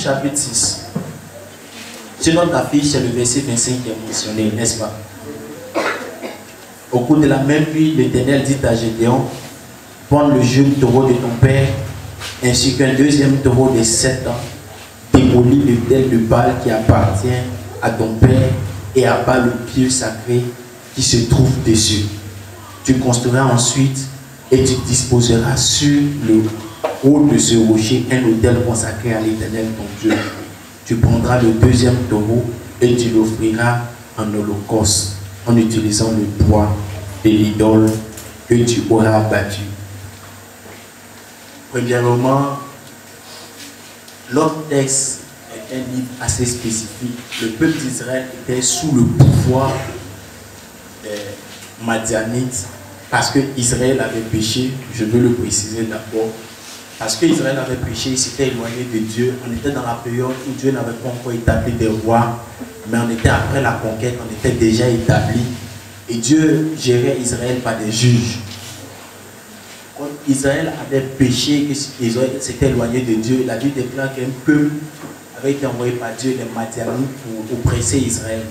chapitre 6. Sur notre affiche, c'est le verset 25 qui est mentionné, n'est-ce pas? Au cours de la même nuit, l'Éternel dit à Gédéon, prends le jeune taureau de ton père, ainsi qu'un deuxième taureau de 7 ans, démolis l'autel de Baal qui appartient à ton père et abat le pieu sacré qui se trouve dessus. Tu construiras ensuite et tu disposeras sur le haut de ce rocher un autel consacré à l'Éternel ton Dieu. Tu prendras le deuxième taureau et tu l'offriras en holocauste en utilisant le bois de l'idole que tu auras battu. Premièrement, notre texte est un livre assez spécifique. Le peuple d'Israël était sous le pouvoir des Madianites parce que Israël avait péché. Je veux le préciser d'abord. Parce que Israël avait péché, il s'était éloigné de Dieu. On était dans la période où Dieu n'avait pas encore établi des rois, mais on était après la conquête, on était déjà établi. Et Dieu gérait Israël par des juges. Quand Israël avait péché, Israël s'était éloigné de Dieu, la Bible déclare qu'un peuple avait été envoyé par Dieu, les Madianites, pour oppresser Israël.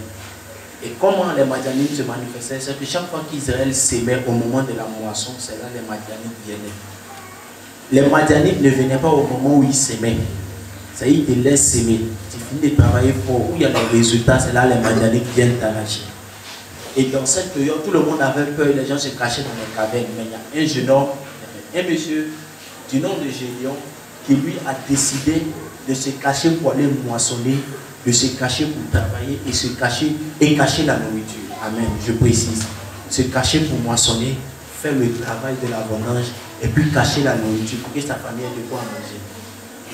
Et comment les Madianites se manifestaient? C'est que chaque fois qu'Israël s'aimait au moment de la moisson, c'est là que les Madianites venaient. Les Madianites ne venaient pas au moment où ils s'aimaient. Ça y est, ils te laissent s'aimer. Tu finis de travailler fort, où il y a des résultats, c'est là que les Madianites viennent t'arracher. Et dans cette période, tout le monde avait peur, les gens se cachaient dans les cavernes. Mais il y a un jeune homme, un monsieur du nom de Gédéon, qui lui a décidé de se cacher pour aller moissonner, de se cacher pour travailler et se cacher et cacher la nourriture. Amen, je précise. Se cacher pour moissonner, faire le travail de la vendange et puis cacher la nourriture pour que sa famille ait de quoi manger.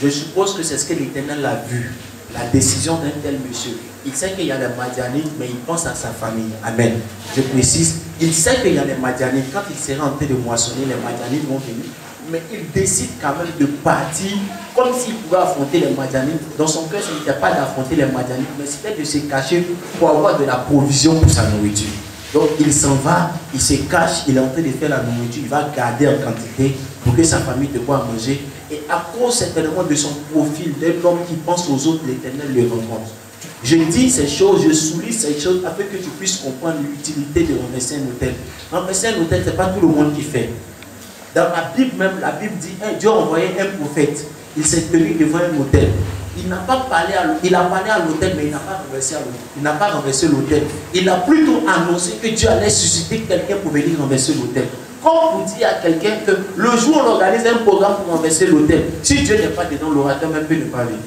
Je suppose que c'est ce que l'Éternel a vu, la décision d'un tel monsieur. Il sait qu'il y a des Madianites, mais il pense à sa famille. Amen. Je précise, il sait qu'il y a des Madianites. Quand il sera en train de moissonner, les Madianites vont venir. Mais il décide quand même de partir comme s'il pouvait affronter les Madianites. Dans son cœur, ce n'était pas d'affronter les Madianites, mais c'était de se cacher pour avoir de la provision pour sa nourriture. Donc il s'en va, il se cache, il est en train de faire la nourriture, il va garder en quantité pour que sa famille ait de quoi manger. Et à cause certainement de son profil, d'un homme qui pense aux autres, l'Éternel le rencontre. Je dis ces choses, je souligne ces choses afin que tu puisses comprendre l'utilité de renverser un autel. Renverser un autel, ce n'est pas tout le monde qui fait. Dans la Bible même, la Bible dit, Dieu a envoyé un prophète. Il s'est tenu devant un autel. Il n'a pas parlé à l'autel, il a parlé à l'autel, mais il n'a pas renversé à l'autel. Il n'a pas renversé l'autel. Il a plutôt annoncé que Dieu allait susciter quelqu'un pour venir renverser l'autel. Comme pour dire à quelqu'un que le jour où on organise un programme pour renverser l'autel, si Dieu n'est pas dedans, l'orateur même peut ne pas venir.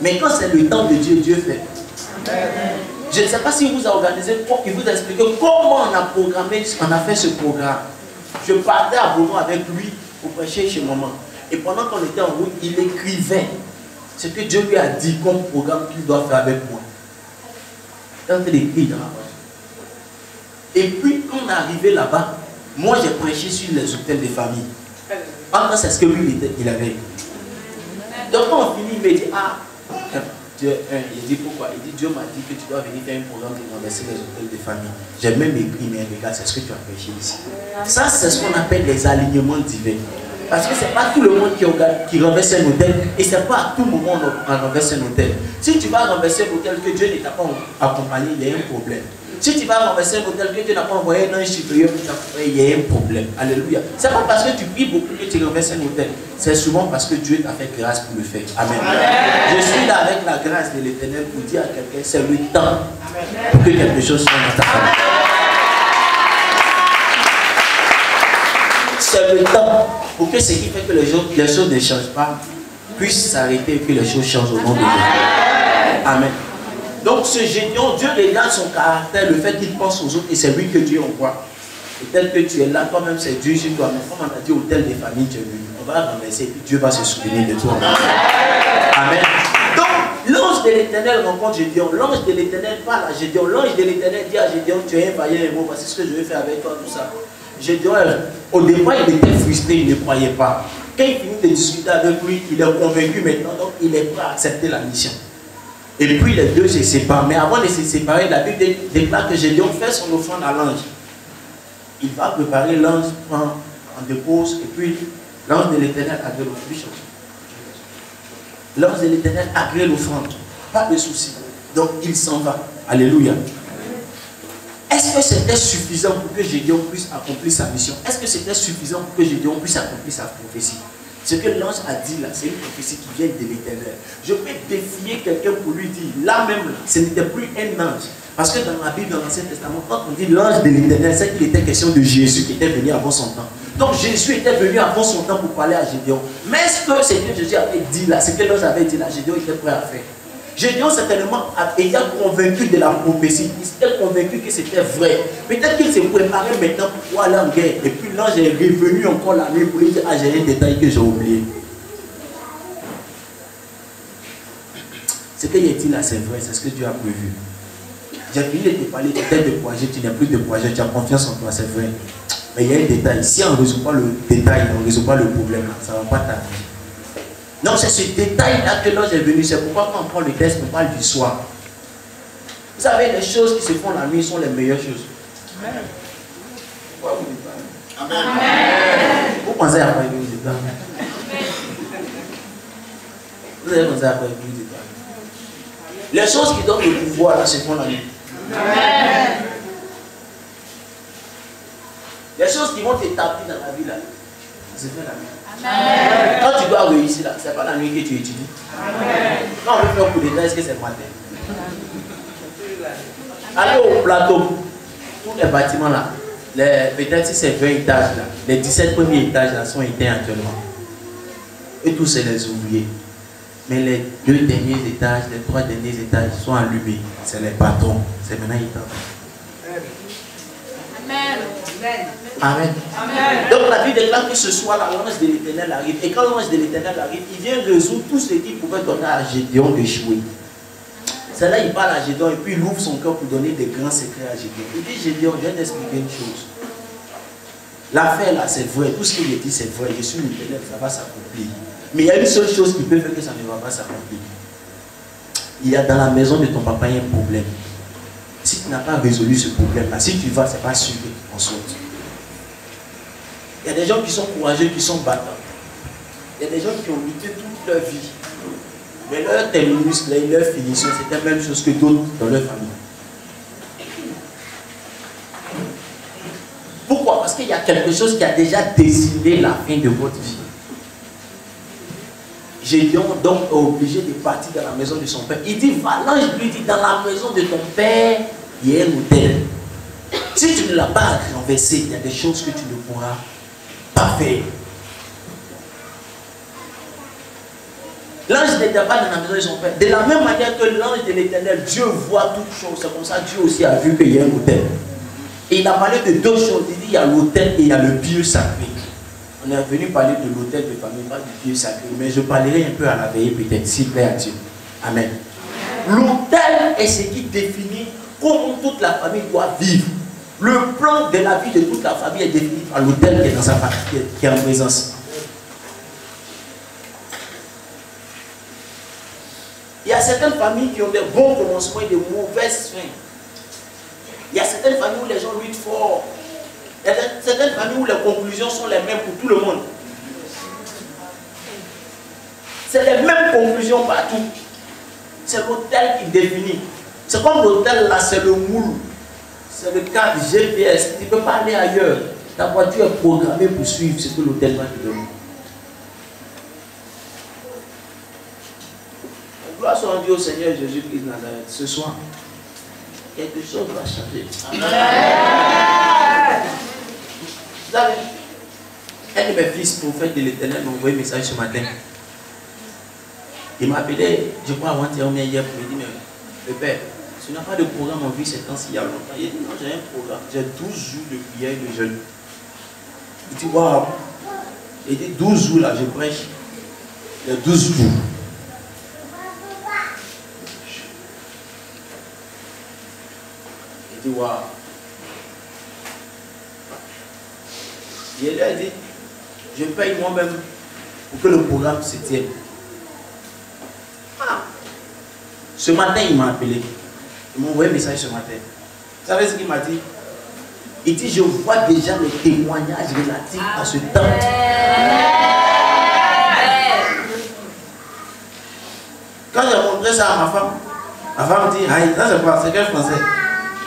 Mais quand c'est le temps de Dieu, Dieu fait. Je ne sais pas si vous a organisé, il vous a expliqué comment on a programmé, on a fait ce programme. Je partais à Bono avec lui pour prêcher chez maman. Et pendant qu'on était en route, il écrivait ce que Dieu lui a dit comme programme qu'il doit faire avec moi. Il est en train d'écrire dans la voiture. Et puis, quand on est arrivé là-bas, moi j'ai prêché sur les hôtels des familles. C'est ce que lui il avait. Donc quand on finit, il me dit, Dieu, il dit pourquoi? Il dit, Dieu m'a dit que tu dois venir faire un programme de renverser les hôtels des familles. J'ai même écrit, mais regarde, c'est ce que tu as prêché ici. Ça, c'est ce qu'on appelle les alignements divins. Parce que ce n'est pas tout le monde qui renverse un hôtel et ce n'est pas à tout moment on renverse un hôtel. Si tu vas renverser un hôtel que Dieu ne t'a pas accompagné, il y a un problème. Si tu vas renverser un hôtel que Dieu n'a pas envoyé un supérieur pour t'accompagner, il y a un problème. Alléluia. Ce n'est pas parce que tu pries beaucoup que tu renverses un hôtel. C'est souvent parce que Dieu t'a fait grâce pour le faire. Amen. Je suis là avec la grâce de l'Éternel pour dire à quelqu'un, c'est le temps pour que quelque chose change dans ta famille. C'est le temps pour que ce qui fait que les choses ne changent pas puissent s'arrêter et que les choses changent au nom de Dieu. Amen. Donc ce Gédéon, Dieu regarde son caractère, le fait qu'il pense aux autres et c'est lui que Dieu envoie. Et tel que tu es là, toi-même c'est Dieu chez toi. Mais comme on a dit au tel des familles, tu es venu. On va renverser et puis Dieu va se souvenir de toi. Amen. Donc l'ange de l'Éternel rencontre Gédéon. L'ange de l'Éternel parle à Gédéon. L'ange de l'Éternel dit à Gédéon, tu es un vaillant héros, voici ce que je vais faire avec toi, tout ça. Gédéon, au départ, il était frustré, il ne croyait pas. Quand il finit de discuter avec lui, il est convaincu maintenant, donc il est prêt à accepter la mission. Et puis les deux se séparent. Mais avant de se séparer, la Bible déclare que Gédéon fait son offrande à l'ange. Il va préparer l'ange, prend en dépose, et puis l'ange de l'Éternel a de l'autre. L'ange de l'Éternel agrée l'offrande. Pas de souci. Donc il s'en va. Alléluia. Est-ce que c'était suffisant pour que Gédéon puisse accomplir sa mission? Est-ce que c'était suffisant pour que Gédéon puisse accomplir sa prophétie? Ce que l'ange a dit là, c'est une prophétie qui vient de l'Éternel. Je peux défier quelqu'un pour lui dire, là même, là, ce n'était plus un ange. Parce que dans la Bible, dans l'Ancien Testament, quand on dit l'ange de l'Éternel, c'est qu'il était question de Jésus qui était venu avant son temps. Donc Jésus était venu avant son temps pour parler à Gédéon. Mais ce que Seigneur Jésus avait dit là, ce que l'ange avait dit là, Gédéon était prêt à faire. Gédéon certainement ayant convaincu de la prophétie, il s'était convaincu que c'était vrai. Peut-être qu'il s'est préparé maintenant pour aller en guerre. Et puis l'ange est revenu encore la nuit pour lui dire, ah j'ai un détail que j'ai oublié. Ce qu'il a dit là c'est vrai, c'est ce que Dieu a prévu. J'ai fini de te parler peut-être de projet, tu n'as plus de projet, tu as confiance en toi, c'est vrai. Mais il y a un détail, si on ne résout pas le détail, on ne résout pas le problème, ça ne va pas t'arriver. Non, c'est ce détail-là que l'ange est venu. C'est pourquoi quand on prend le texte, on parle du soir. Vous savez, les choses qui se font la nuit sont les meilleures choses. Amen. Pourquoi vous dites pas Amen? Amen. Vous pensez à quoi vous dites pas Amen? Vous avez pensé à quoi vous dites pas Amen? Les choses qui donnent le pouvoir là se font la nuit. Amen. Les choses qui vont t'établir dans la vie là, se font la nuit. Amen. Quand tu dois réussir là, ce n'est pas la nuit que tu étudies. Amen. Quand on veut faire un coup d'état, est-ce que c'est le matin? Allez au plateau, tous les bâtiments là, peut-être si c'est 20 étages là, les 17 premiers étages là sont éteints actuellement. Et tous c'est les ouvriers. Mais les 2 derniers étages, les 3 derniers étages sont allumés. C'est les patrons. C'est maintenant éteint. Amen. Amen. Amen. Donc la Bible déclare que ce soir l'ange de l'Éternel arrive. Et quand l'ange de l'Éternel arrive, il vient résoudre tout ce qu'il pouvait donner à Gédéon d'échouer. C'est là il parle à Gédéon et puis il ouvre son cœur pour donner des grands secrets à Gédéon. Il dit Gédéon, je viens t'expliquer une chose. L'affaire là c'est vrai, tout ce qu'il a dit c'est vrai. Je suis l'Éternel, ça va s'accomplir. Mais il y a une seule chose qui peut faire que ça ne va pas s'accomplir. Il y a dans la maison de ton papa un problème. Si tu n'as pas résolu ce problème-là, si tu vas, ce n'est pas sûr que tu en sortes. Il y a des gens qui sont courageux, qui sont battants. Il y a des gens qui ont lutté toute leur vie. Mais leur terminus, leur finition, c'est la même chose que d'autres dans leur famille. Pourquoi? Parce qu'il y a quelque chose qui a déjà décidé la fin de votre vie. Gédéon donc est obligé de partir dans la maison de son père. Il dit, va, l'ange lui dit, dans la maison de ton père, il y a un hôtel. Si tu ne l'as pas renversé, il y a des choses que tu ne pourras pas faire. L'ange n'était pas dans la maison de son père. De la même manière que l'ange de l'Éternel, Dieu voit toutes choses. C'est comme ça que Dieu aussi a vu qu'il y a un hôtel. Et il a parlé de 2 choses. Il dit, il y a l'hôtel et il y a le lieu sacré. On est venu parler de l'hôtel de famille, pas du lieu sacré. Mais je parlerai un peu à la veille peut-être, s'il plaît à Dieu. Amen. L'hôtel est ce qui définit comment toute la famille doit vivre. Le plan de la vie de toute la famille est défini par l'hôtel qui est dans sa famille, qui est en présence. Il y a certaines familles qui ont des bons commencements et de mauvaises fins. Il y a certaines familles où les gens luttent fort. Il y a certaines familles où les conclusions sont les mêmes pour tout le monde. C'est les mêmes conclusions partout. C'est l'hôtel qui définit. C'est comme l'hôtel là, c'est le moule. C'est le cadre GPS. Tu ne peux pas aller ailleurs. Ta voiture est programmée pour suivre ce que l'hôtel va te donner. Gloire soit rendue au Seigneur Jésus-Christ de Nazareth. Ce soir, quelque chose va changer. Amen. Vous savez, un de mes fils, prophète de l'Éternel, m'a envoyé un message ce matin. Il m'a appelé, je crois, avant-hier ou hier, pour me dire, mais le père, tu n'as pas de programme en vie ces temps-ci, il y a longtemps. Il dit, non, j'ai un programme. J'ai 12 jours de prière et de jeûne. Il dit, waouh. Il dit, 12 jours là, je prêche. Il y a 12 jours. Il dit, waouh. Il lui a dit, je paye moi-même pour que le programme se tienne. Ah. Ce matin, il m'a appelé. Il m'a envoyé un message ce matin. Vous savez ce qu'il m'a dit? Il dit, je vois déjà les témoignages relatifs à ce temps. montré ça à ma femme. Ma femme dit, aïe, ça c'est quoi? C'est quel français?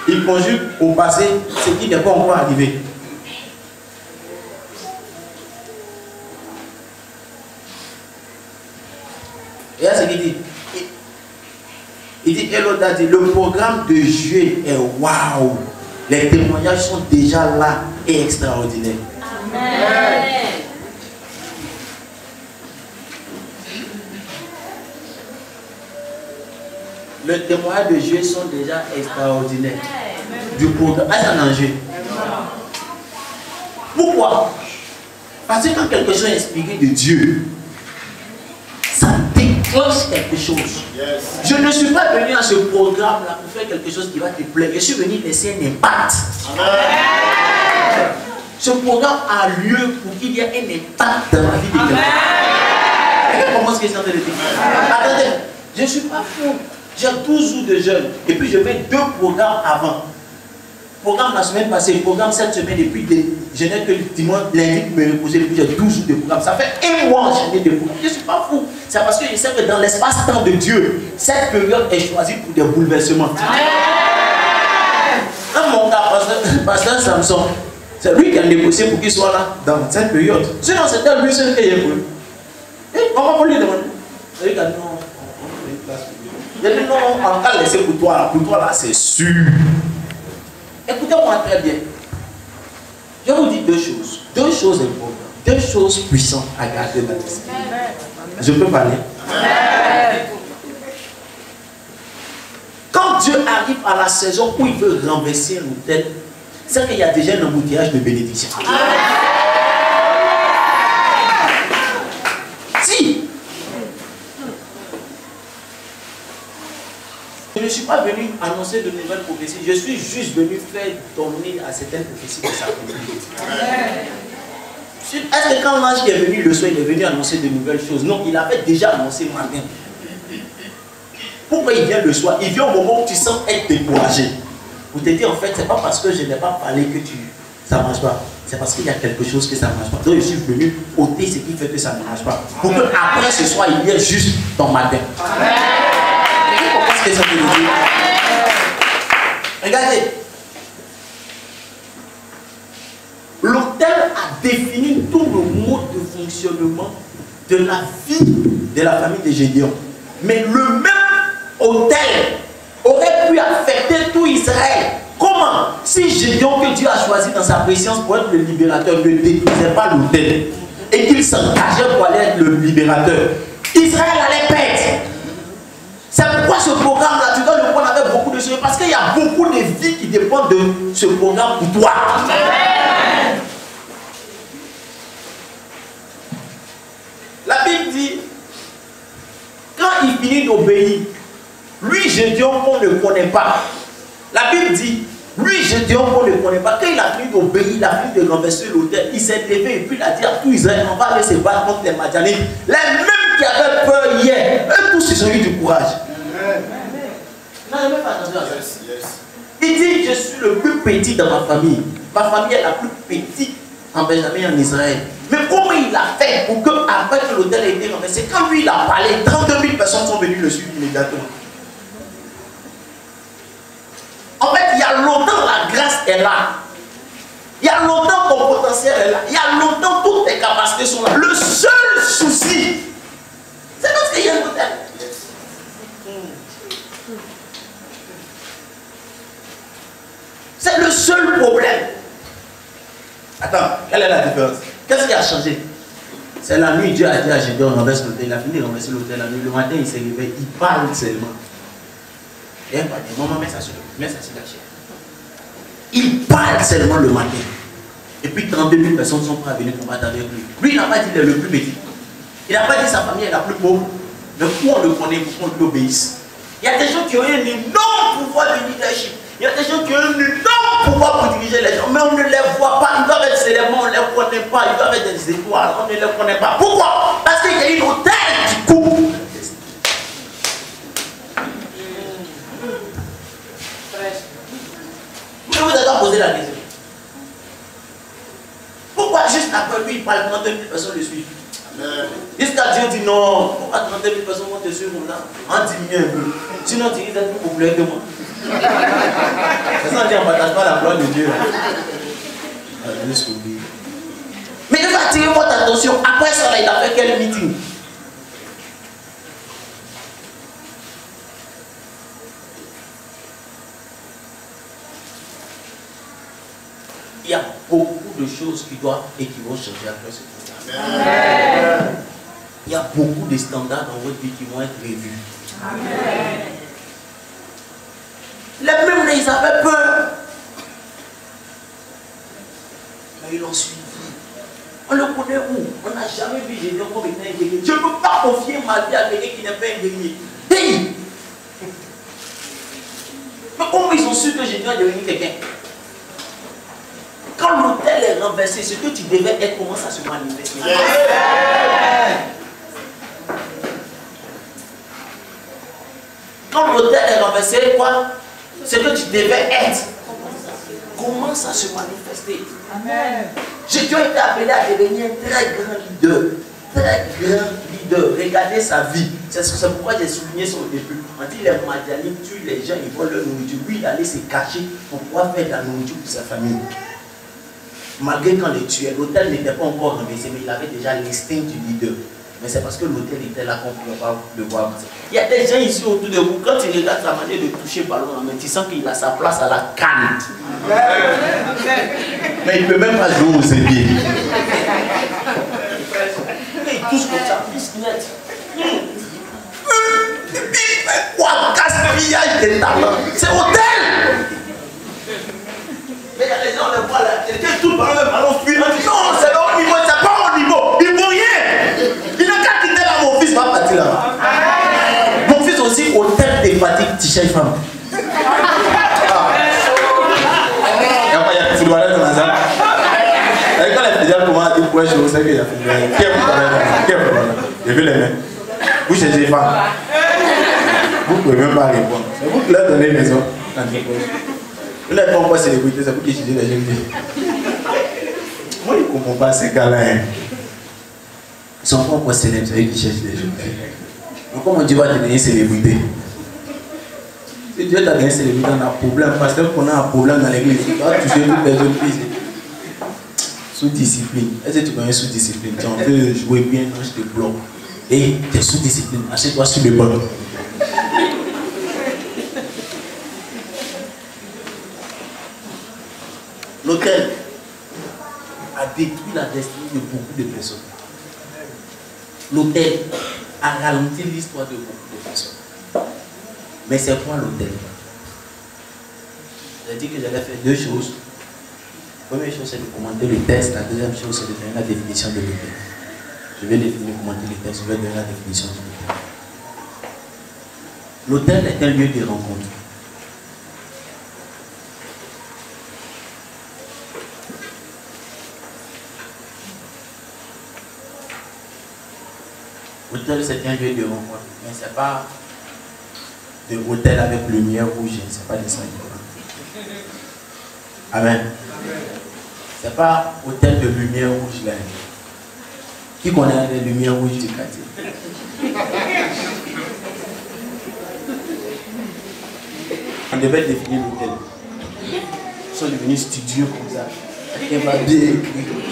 Il conjugue au passé ce qui n'est pas encore arrivé. Et là, ce qu'il dit. Il dit, Eloda dit, le programme de Dieu est waouh. Les témoignages sont déjà là et extraordinaires. Amen. Les témoignages de Dieu sont déjà extraordinaires. Du programme. Ah, c'est un enjeu. Pourquoi? Parce que quand quelque chose est expliqué de Dieu, ça déclenche quelque chose. Yes. Je ne suis pas venu à ce programme-là pour faire quelque chose qui va te plaire. Je suis venu laisser un impact. Amen. Ce programme a lieu pour qu'il y ait un impact dans la vie de quelqu'un. Comment est-ce que c'est en train de dire? Attendez, je ne suis pas fou. J'ai 12 jours de jeûne. Et puis je fais 2 programmes avant. Programme la semaine passée, programme cette semaine, et puis je n'ai que le dimanche, lundi pour me reposer, et puis j'ai 12 jours de programme. Ça fait 1 mois enchaîné de programme. Je ne suis pas fou. C'est parce que je sais que dans l'espace-temps de Dieu, cette période est choisie pour des bouleversements. Dans mon cas, pasteur Samson, c'est lui qui a négocié pour qu'il soit là dans cette période. Sinon, c'était lui seul qui est voulu. Et on va lui demander. C'est lui qui a dit non, on a une place pour lui. Il a dit non, on va laisser pour toi là, c'est sûr. Écoutez-moi très bien. Je vous dis 2 choses. 2 choses importantes. 2 choses puissantes à garder dans l'esprit. Je peux parler? Quand Dieu arrive à la saison où il veut renverser l'autel, c'est qu'il y a déjà un embouteillage de bénédiction. Si. Je ne suis pas venu annoncer de nouvelles prophéties. Je suis juste venu faire donner à certaines prophéties de sa communauté. Est-ce que quand l'ange est venu le soir, il est venu annoncer de nouvelles choses? Non, il avait déjà annoncé le matin. Pourquoi il vient le soir? Il vient au moment où tu sens être découragé. Pour te dire, en fait, c'est pas parce que je n'ai pas parlé que ça ne marche pas. C'est parce qu'il y a quelque chose que ça ne marche pas. Donc je suis venu ôter ce qui fait que ça ne marche pas. Pour que après ce soir, il y ait juste ton matin. Qu'est-ce que ça veut dire? Regardez. L'autel a défini tout le mode de fonctionnement de la vie de la famille de Gédéon. Mais le même autel aurait pu affecter tout Israël. Comment? Si Gédéon, que Dieu a choisi dans sa préscience pour être le libérateur, ne détruisait pas l'autel et qu'il s'engageait pour aller être le libérateur, Israël allait perdre. C'est pourquoi ce programme-là, tu dois le prendre avec beaucoup de choses, parce qu'il y a beaucoup de vies qui dépendent de ce programme pour toi. Amen. La Bible dit, quand il finit d'obéir, lui, Gédéon, on ne le connaît pas. La Bible dit, lui, Gédéon, on ne le connaît pas. Quand il a fini d'obéir, il a fini de renverser l'autel, il s'est levé et puis il a dit à tout Israël, on va aller se battre contre les Madianites. Les mêmes qui avaient peur hier, eux tous ils ont eu du courage. Non, je ne fais pas attention à ça. Il dit, je suis le plus petit dans ma famille. Ma famille est la plus petite en Benjamin et en Israël. Mais comment il a fait pour que, après que l'autel ait été renversé, quand lui il a parlé, 32 000 personnes sont venues le suivre immédiatement. En fait, il y a longtemps la grâce est là. Il y a longtemps ton potentiel est là. Il y a longtemps toutes tes capacités sont là. Le seul souci, c'est parce qu'il y a un autel. C'est le seul problème. Attends, quelle est la différence? Qu'est-ce qui a changé? C'est la nuit, Dieu a dit à Gédéon, renverse l'autel. Il a fini de renverser l'autel la nuit. Le matin, il s'est réveillé, il parle seulement. Et elle va dire, maman, mets ça sur la chair. Il parle seulement le matin. Et puis 32 000 personnes sont prêtes à venir combattre avec lui. Lui, il n'a pas dit qu'il est le plus petit. Il n'a pas dit que sa famille est la plus pauvre. Mais où on le connaît, pour qu'on lui obéisse. Il y a des gens qui ont un énorme pouvoir de leadership. Il y a des gens qui ont un énorme pouvoir pour diriger les gens. Mais on ne les voit pas. Ils doivent être célèbres, on ne les connaît pas. Ils doivent être des étoiles, on ne les connaît pas. Pourquoi? Parce qu'il y a une autel qui coupe. Je vous ai posé la question. Pourquoi juste après lui, il parle 32 000 personnes le suivent? Jusqu'à Dieu dit non, à 30 000 personnes vont te suivre là, en diminue un peu. Sinon tu risques d'être plus populaire que moi. C'est ça, on dit on ne partage pas la gloire de Dieu. Mais il va attirer votre attention. Après ça, là, il a fait quel meeting? Il y a beaucoup de choses qui doivent et qui vont changer après ce programme. Il y a beaucoup de standards dans votre vie qui vont être revus. Amen. Les mêmes là, ils avaient peur. Mais ils l'ont suivi. On le connaît où? On n'a jamais vu Gédéon comme étant un guerrier. Je ne peux pas confier ma vie à quelqu'un qui n'est pas un guerrier. Hey! Mais comment ils ont su que Gédéon est devenu quelqu'un? Quand l'autel est renversé, ce que tu devais être commence à se manifester. Quand l'autel est renversé, quoi? Ce que tu devais être commence à se manifester. Amen. Gédéon a été appelé à devenir un très grand leader. Très grand leader. Regardez sa vie. C'est pourquoi j'ai souligné son début. On dit les Madianites tuent les gens, ils volent leur nourriture. Lui, il allait se cacher pour pouvoir faire de la nourriture pour sa famille. Malgré qu'on les tuait, l'autel n'était pas encore renversé, mais il avait déjà l'instinct du leader. Mais c'est parce que l'autel était là qu'on ne pouvait pas le voir. Il y a des gens ici autour de vous, quand tu regardes sa manière de toucher le ballon en main, tu sens qu'il a sa place à la canne. Mais il ne peut même pas jouer aux épées. Il touche comme ça, biscuit. Quoi, gaspillage de talent. C'est autel. Mais il y a des gens, on les voit là, quelqu'un tout le ballon fuit. Non, c'est pas au niveau, c'est pas au niveau. Il ne vaut rien. Il n'a qu'à quitter là, mon fils va partir là. Mon fils aussi, au tête des fatigues, t-shirt femme. Il y a des footballeurs dans la salle. Quand les fédérales commencent à dire quoi, je sais qu'il y a footballeur. Qui est footballeur? Je vais les mettre. Vous cherchez femme. Vous ne pouvez même pas répondre. C'est vous qui leur donnez raison. Vous n'êtes pas encore célébrité, c'est vous qui étudiez les jeunes filles. Moi, je ne comprends pas ces gars-là. Ils sont pas encore célèbres, c'est eux qui cherchent les jeunes filles. Donc, comment Dieu va te donner célébrité? Si Dieu t'a donné célébrité, on a un problème. Parce qu'on a un problème dans l'église. Tu dois toucher toutes les jeunes filles. Sous discipline. Est-ce que tu connais sous discipline? Tu en veux jouer bien, non, je te bloque. Et tu es sous discipline. Achète-toi sur le banc. L'autel a détruit la destinée de beaucoup de personnes. L'autel a ralenti l'histoire de beaucoup de personnes. Mais c'est quoi l'autel? J'ai dit que j'allais faire deux choses. La première chose, c'est de commenter le texte. La deuxième chose, c'est de donner la définition de l'autel. Je vais définir, commenter le texte. Je vais donner la définition de l'autel. L'autel est un lieu de rencontre. L'hôtel, c'est un lieu de rencontre, mais ce n'est pas de hôtel avec lumière rouge, ce n'est pas des sangs. Amen. Ce n'est pas hôtel de lumière rouge là. Qui connaît les lumières rouges du quartier? On devait définir l'hôtel. Ils sont devenus studieux comme ça. Chacun va dire,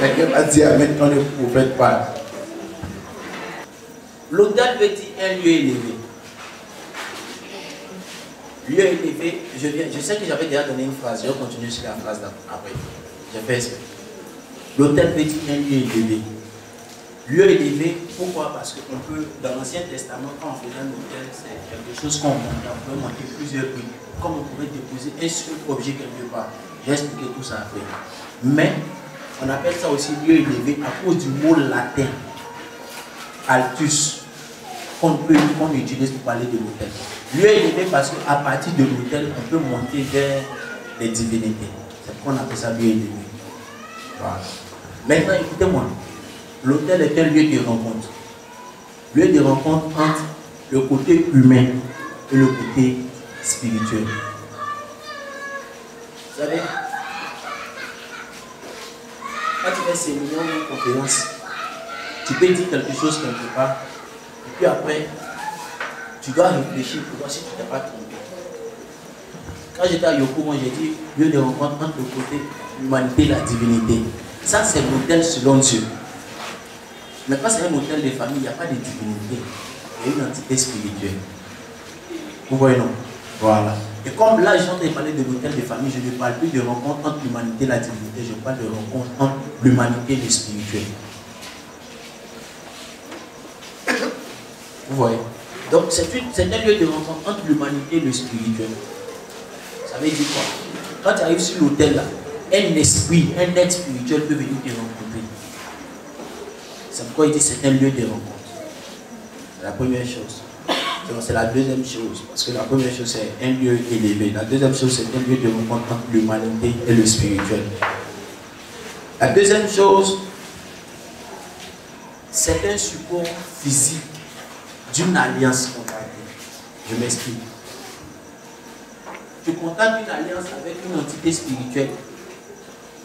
chacun va dire, maintenant ne prophète pas. L'autel veut dire un lieu élevé. Lieu élevé, je sais que j'avais déjà donné une phrase, je vais continuer sur la phrase après. J'ai fait exprès. L'autel veut dire un lieu élevé. Lieu élevé, pourquoi? Parce qu'on peut, dans l'Ancien Testament, quand on faisait un autel, c'est quelque chose qu'on montait, on peut monter plusieurs prix. Comme on pouvait déposer un seul objet quelque part. J'ai expliqué tout ça après. Mais, on appelle ça aussi lieu élevé à cause du mot latin. Altus, qu'on utilise pour parler de l'autel. Lieu élevé parce qu'à partir de l'autel, on peut monter vers les divinités. C'est pourquoi on appelle ça lieu élevé. Voilà. Maintenant, écoutez-moi. L'autel est un lieu de rencontre. Lieu de rencontre entre le côté humain et le côté spirituel. Vous savez, quand tu fais séminaire ou une conférence, Tu peux dire quelque chose quelque part, et puis après, tu dois réfléchir pour voir si tu ne t'es pas trompé. Quand j'étais à Yoko, moi j'ai dit, lieu de rencontre entre le côté l'humanité et la divinité. Ça, c'est l'autel selon Dieu. Mais quand c'est un hôtel de famille, il n'y a pas de divinité. Il y a une entité spirituelle. Vous voyez, non? Voilà. Et comme là, j'ai entendu parler de l'hôtel de famille, je ne parle plus de rencontre entre l'humanité et la divinité, je parle de rencontre entre l'humanité et le spirituel. Vous voyez? Donc, c'est un lieu de rencontre entre l'humanité et le spirituel. Ça veut dire quoi? Quand tu arrives sur l'hôtel, là, un esprit, un être spirituel peut venir te rencontrer. C'est pourquoi il dit que c'est un lieu de rencontre. C'est la première chose. C'est la deuxième chose. Parce que la première chose, c'est un lieu élevé. La deuxième chose, c'est un lieu de rencontre entre l'humanité et le spirituel. La deuxième chose, c'est un support physique d'une alliance contractée. Je m'explique. Tu contactes une alliance avec une entité spirituelle.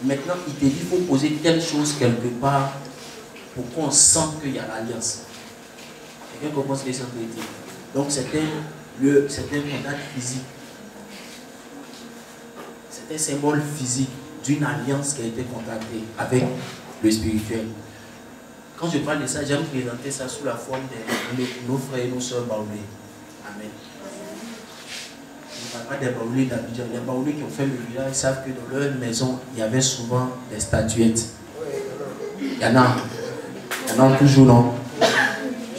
Maintenant, il te dit qu'il faut poser telle chose quelque part pour qu'on sente qu'il y a l'alliance. Quelqu'un comprend ce que ça veut dire? Donc c'est un contact physique. C'est un symbole physique d'une alliance qui a été contactée avec le spirituel. Quand je parle de ça, j'aime présenter ça sous la forme de nos frères et nos sœurs baoulés. Amen. Je ne parle pas des baoulés d'Abidjan. Les baoulés qui ont fait le village savent que dans leur maison, il y avait souvent des statuettes. Il y en a toujours, non?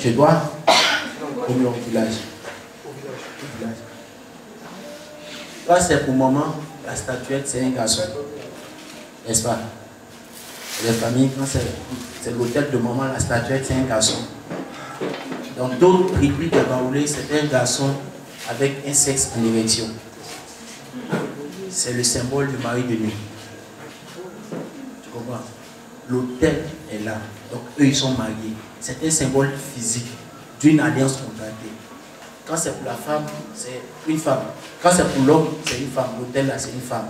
Je dois au village. Quand c'est pour maman, la statuette c'est un garçon. N'est-ce pas? Les familles, quand c'est l'hôtel de maman, la statuette c'est un garçon. Dans d'autres tribus de Baoulé, c'est un garçon avec un sexe en érection. C'est le symbole du mari de nuit. Tu comprends? L'hôtel est là. Donc eux ils sont mariés. C'est un symbole physique d'une alliance contractée. Quand c'est pour la femme, c'est une femme. Quand c'est pour l'homme, c'est une femme. L'hôtel là, c'est une femme.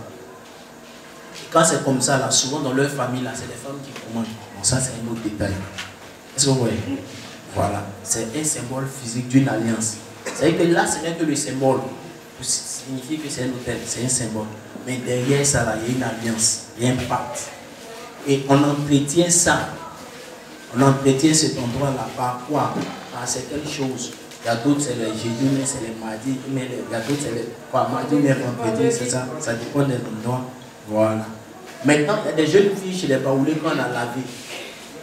Et quand c'est comme ça, là, souvent dans leur famille, là, c'est les femmes qui commandent. Bon, ça, c'est un autre détail. Est-ce que vous voyez? Voilà. C'est un symbole physique d'une alliance. C'est-à-dire que là, ce n'est que le symbole. Pour signifier que c'est un hôtel, c'est un symbole. Mais derrière ça, là, il y a une alliance, il y a un pacte. Et on entretient ça. On entretient cet endroit-là par quoi? Par certaines choses. Il y a d'autres, c'est les jeudis, mais c'est les mardis, mais il y a d'autres, c'est les mardi, mais vendredi, c'est ça. Ça dépend des endroits. Voilà. Maintenant, il y a des jeunes filles chez les Baoulés quand on a lavé.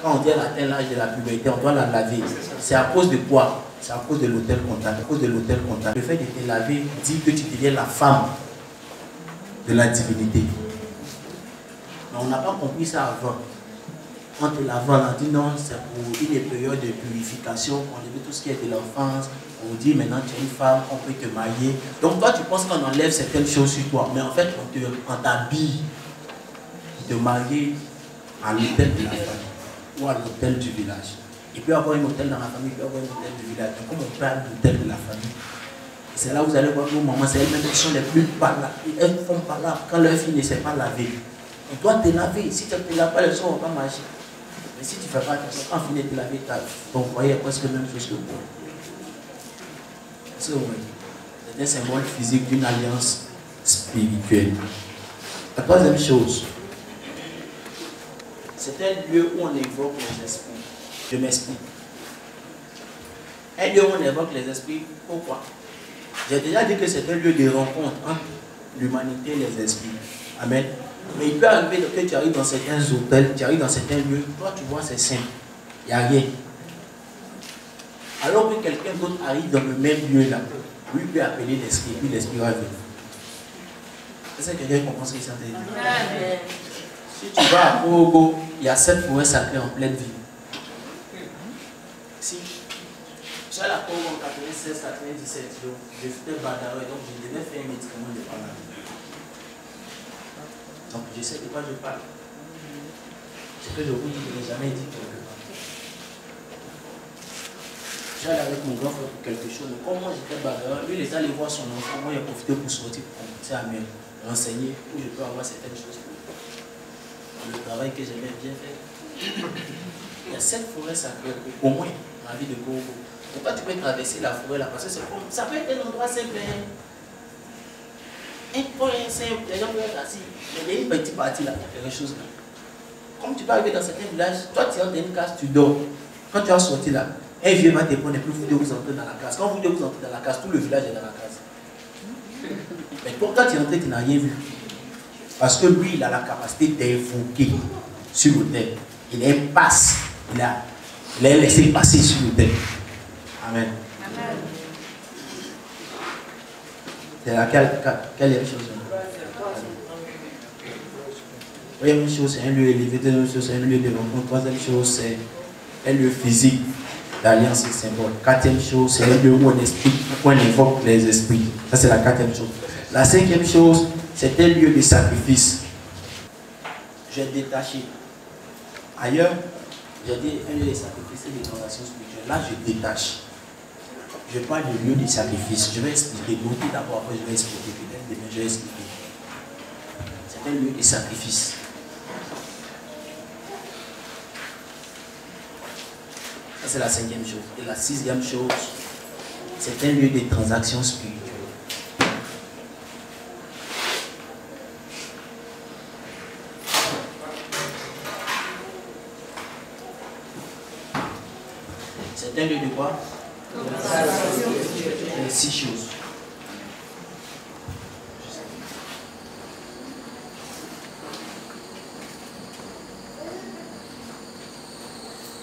Quand on dit à atteint l'âge de la puberté, on doit la laver. C'est à cause de quoi? C'est à cause de l'hôtel contact. À cause de l'hôtel contact. Le fait de te laver dit que tu deviens la femme de la divinité. Mais on n'a pas compris ça avant. Quand tu laves, on a dit non, c'est pour une période de purification, on enlève tout ce qui est de l'enfance, on dit maintenant tu es une femme, on peut te marier. Donc toi tu penses qu'on enlève certaines choses sur toi, mais en fait on t'habille de marier à l'hôtel de la famille ou à l'hôtel du village. Il peut y avoir un hôtel dans la famille, il peut y avoir un hôtel du village. Donc comme on peut avoir l'hôtel de la famille, c'est là où vous allez voir nos mamans, c'est elles-mêmes qui sont les plus palables. Elles font palables quand leur fille ne sait pas laver. On doit te laver, si tu ne te laves pas, les soins ne vont pas marcher. Mais si tu ne fais pas attention, quand on finit de te laver, ton foyer est presque la même chose que moi. C'est un symbole physique d'une alliance spirituelle. La troisième chose, c'est un lieu où on évoque les esprits. Je m'explique. Un lieu où on évoque les esprits, pourquoi? J'ai déjà dit que c'est un lieu de rencontre entre l'humanité et les esprits. Amen. Mais il peut arriver que tu arrives dans certains hôtels, tu arrives dans certains lieux, toi tu vois c'est simple, il n'y a rien. Alors que quelqu'un d'autre arrive dans le même lieu là, lui peut appeler l'esprit, puis l'esprit va venir. Est-ce que quelqu'un comprend ce que ça veut dire? Si tu vas à Ogo, il y a 7 forêts sacrées en pleine ville. Si je suis à la Ogo en 96, 97, je faisais bagarre, donc je devais faire un médicament de par là. Donc je sais de quoi je parle. Ce que je vous dis, je n'ai jamais dit quelque part. J'allais avec mon grand frère pour quelque chose. Mais comme moi j'étais bagarreur, lui il est allé voir son enfant. Moi il a profité pour sortir, pour commencer à me renseigner où je peux avoir certaines choses pour le travail que j'aimais bien faire. Il y a 7 forêts sacrées, au moins, dans la ville de Congo. Pourquoi tu peux traverser la forêt là? Parce que ça peut être un endroit simple. Un point simple, les gens peuvent être assis. Mais il y a une petite partie là, il y a quelque chose là. Comme tu peux arriver dans certains villages, toi tu entres dans une case, tu dors. Quand tu vas sortir là, un vieux va te prendre et puis vous deux vous entrez dans la case. Quand vous deux vous entrez dans la case, tout le village est dans la case. Mais pour quand tu es entré, tu n'as rien vu. Parce que lui, il a la capacité d'invoquer sur l'autel. Il a un passe. Il a laissé passer sur l'autel. Amen. Amen. C'est laquelle quelle est la chose? Première chose, c'est un lieu élevé. Deuxième chose, c'est un lieu de rencontre. Troisième chose, c'est un lieu physique d'alliance et symbole. Quatrième chose, c'est un lieu où on invoque les esprits. Ça, c'est la quatrième chose. La cinquième chose, c'est un lieu de sacrifice. J'ai détaché. Ailleurs, j'ai dit un lieu de sacrifice et de transactions spirituelles. Là, je détache. Je parle de lieu de sacrifice. Je vais expliquer. Notez d'abord, après je vais expliquer. Peut-être demain, je vais expliquer. C'est un lieu de sacrifice. Ça, c'est la cinquième chose. Et la sixième chose, c'est un lieu de transactions spirituelles. C'est un lieu de quoi? Les 6 choses.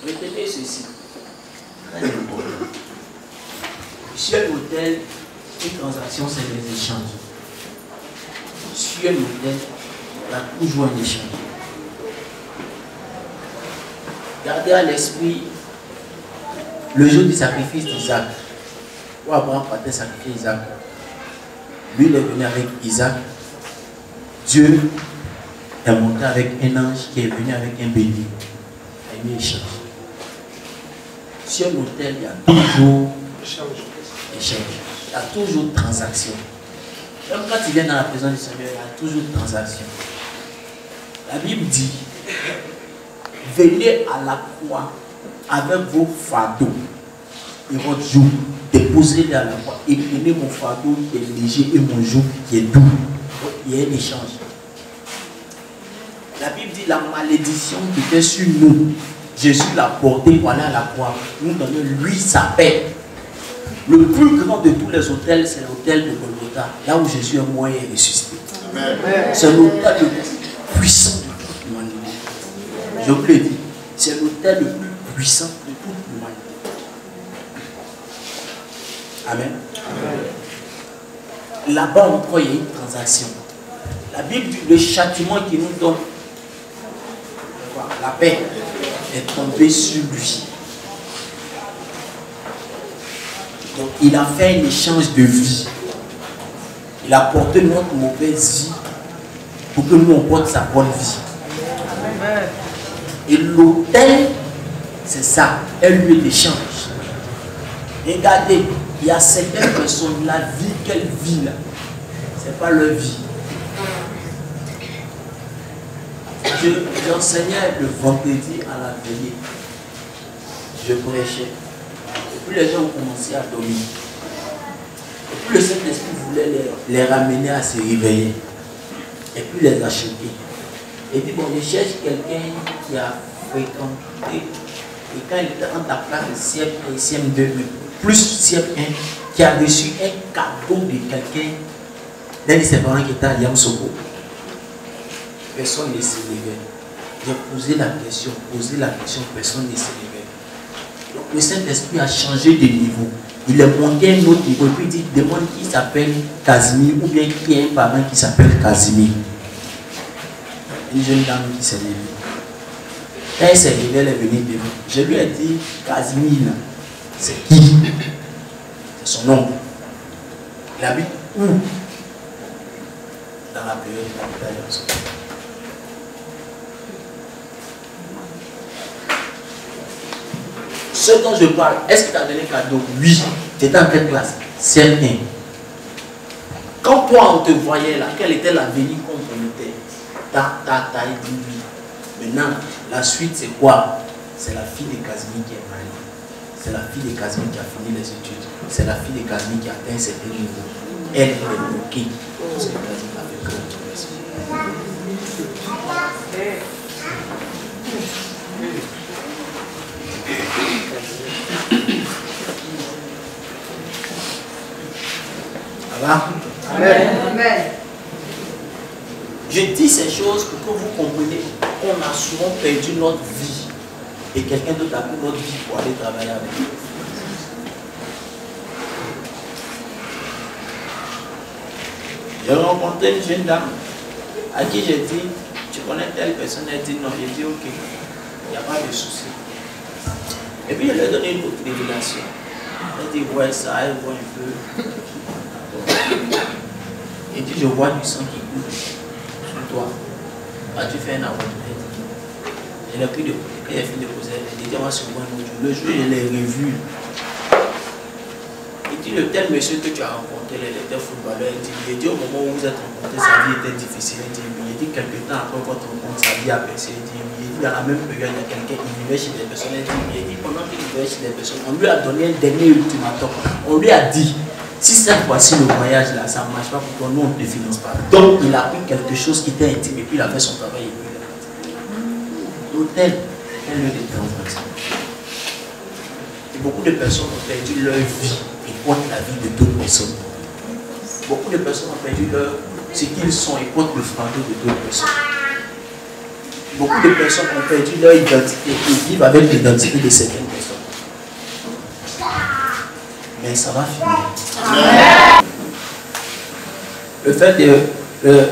Retenez ceci. Sur l'autel, une transaction, c'est des échanges. Sur l'autel, il y a toujours un échange. Gardez à l'esprit le jour du sacrifice d'Isaac. Où Abraham partait sacrifier Isaac. Lui, il est venu avec Isaac. Dieu est monté avec un ange qui est venu avec un bélier. Il y a eu échange. Sur l'autel, il y a toujours échange. Il y a toujours transaction. Même quand tu viens dans la présence du Seigneur, il y a toujours transaction. La Bible dit, venez à la croix avec vos fardeaux et votre joug, déposez-les à la croix et prenez mon fardeau qui est léger et mon joug qui est doux. Il y a un échange. La Bible dit la malédiction qui était sur nous, Jésus l'a portée pour aller à la croix. Nous donnons lui sa paix. Le plus grand de tous les hôtels, c'est l'hôtel de Golgotha, là où Jésus est mort et ressuscité. C'est l'hôtel le plus puissant de toute l'humanité. Je vous le dis, c'est l'hôtel le plus puissant de toute l'humanité. Amen. Là-bas encore, il y a une transaction. La Bible dit le châtiment qui nous donne la paix est tombé sur lui. Donc il a fait un échange de vie. Il a porté notre mauvaise vie pour que nous on porte sa bonne vie. Et l'autel, c'est ça, un lieu d'échange. Regardez, il y a certaines personnes, la vie qu'elles vivent là, ce n'est pas leur vie. J'enseignais le vendredi à la veillée. Je prêchais. Et puis les gens ont commencé à dormir. Et puis le Saint-Esprit voulait les ramener à se réveiller. Et puis les a choqués. Et dit, bon, je cherche quelqu'un qui a fréquenté. Et quand il était entre la classe de CM1 et CM2, mais plus CM1, qui a reçu un cadeau de quelqu'un, d'un de ses parents qui était à Yamsoko. Personne ne se levait. J'ai posé la question, personne ne se levait. Donc le Saint-Esprit a changé de niveau. Il est monté à un autre niveau. Et puis il dit, demande qui s'appelle Casimir ou bien qui a un parent qui s'appelle Casimir. Une jeune dame qui s'est levée. Quand elle s'est levée, elle est venue devant. Je lui ai dit, Casimir, c'est qui? C'est son oncle. Il habite où? Dans la période de la bataille. Ce dont je parle, est-ce qu'il t'a donné un cadeau? Oui. Tu étais en quelle classe? CM1. Quand toi on te voyait là, quelle était l'avenir qu'on promettait? Ta, dit oui. Maintenant, la suite c'est quoi? C'est la fille de Casimir qui est mariée. C'est la fille de Casimir qui a fini les études. C'est la fille de Casimir qui a atteint un certain niveau. Elle est bloquée. Parce que Casimir a fait que voilà. Amen. Je dis ces choses pour que vous compreniez qu'on a souvent perdu notre vie et quelqu'un d'autre a pris notre vie pour aller travailler avec nous. J'ai rencontré une jeune dame à qui j'ai dit, tu connais telle personne? Elle dit non. J'ai dit ok, il n'y a pas de souci. Et puis je lui ai donné une autre révélation. Elle dit ouais, ça, elle voit un peu. Elle dit je vois du sang qui coule sur toi. As-tu fait un avortement? Elle a pris de côté. Quand elle a fini de poser, elle dit on va se voir un autre jour. Le jour, je l'ai revu. Il dit le tel monsieur que tu as rencontré, il était footballeur. Il dit au moment où vous êtes rencontrés, sa vie était difficile. Il dit quelque temps après votre rencontre, sa vie a baissé. Il dit dans la même période, il y a quelqu'un qui vivait chez des personnes. Il dit pendant qu'il vivait chez des personnes, on lui a donné un dernier ultimatum. On lui a dit si cette fois-ci le voyage là, ça ne marche pas pour toi, nous on ne te finance pas. Donc il a pris quelque chose qui était intime et puis il a fait son travail et puis il est parti. L'hôtel est un lieu de transaction. Et beaucoup de personnes ont perdu leur vie et portent la vie de d'autres personnes. Beaucoup de personnes ont perdu ce qu'ils sont et portent le fardeau de d'autres personnes. Beaucoup de personnes ont perdu leur identité et vivent avec l'identité de certaines personnes. Mais ça va finir. Amen. Le fait de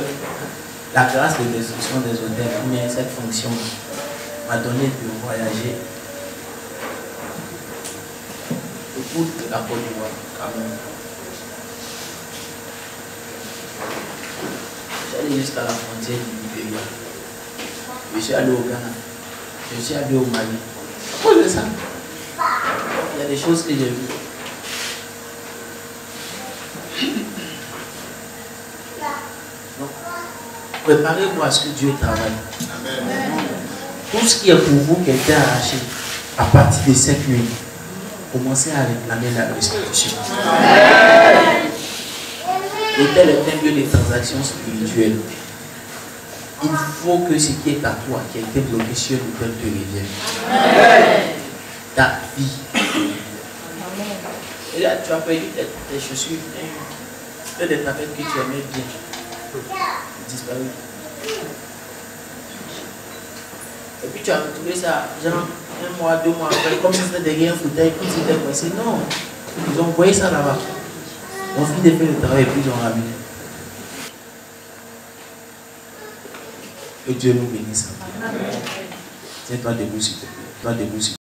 la grâce de destruction des hôtels, mais cette fonction m'a donné de voyager au bout de la Côte d'Ivoire, Cameroun. J'allais jusqu'à la frontière du Libéria. Je suis allé au Ghana. Je suis allé au Mali. À cause de ça, il y a des choses que j'ai vues. Donc, préparez-vous à ce que Dieu travaille. Amen. Tout ce qui est pour vous qui a été arraché à partir de cette nuit, commencez à réclamer la restitution. L'hôtel est un lieu de transactions spirituelles. Il faut que ce qui est à toi, qui a été bloqué sur l'hôtel, te revienne. Ta vie. Et là, tu as perdu tes chaussures, des tapettes que tu aimais bien. Disparu. Et puis tu as retrouvé ça, genre, 1 mois, 2 mois après, comme si c'était derrière un fauteuil, comme si c'était coincé. Non, ils ont envoyé ça là-bas. On finit de faire le travail et puis ils ont ramené. Que Dieu nous bénisse. Tiens-toi debout, s'il te plaît. Toi debout, s'il te plaît.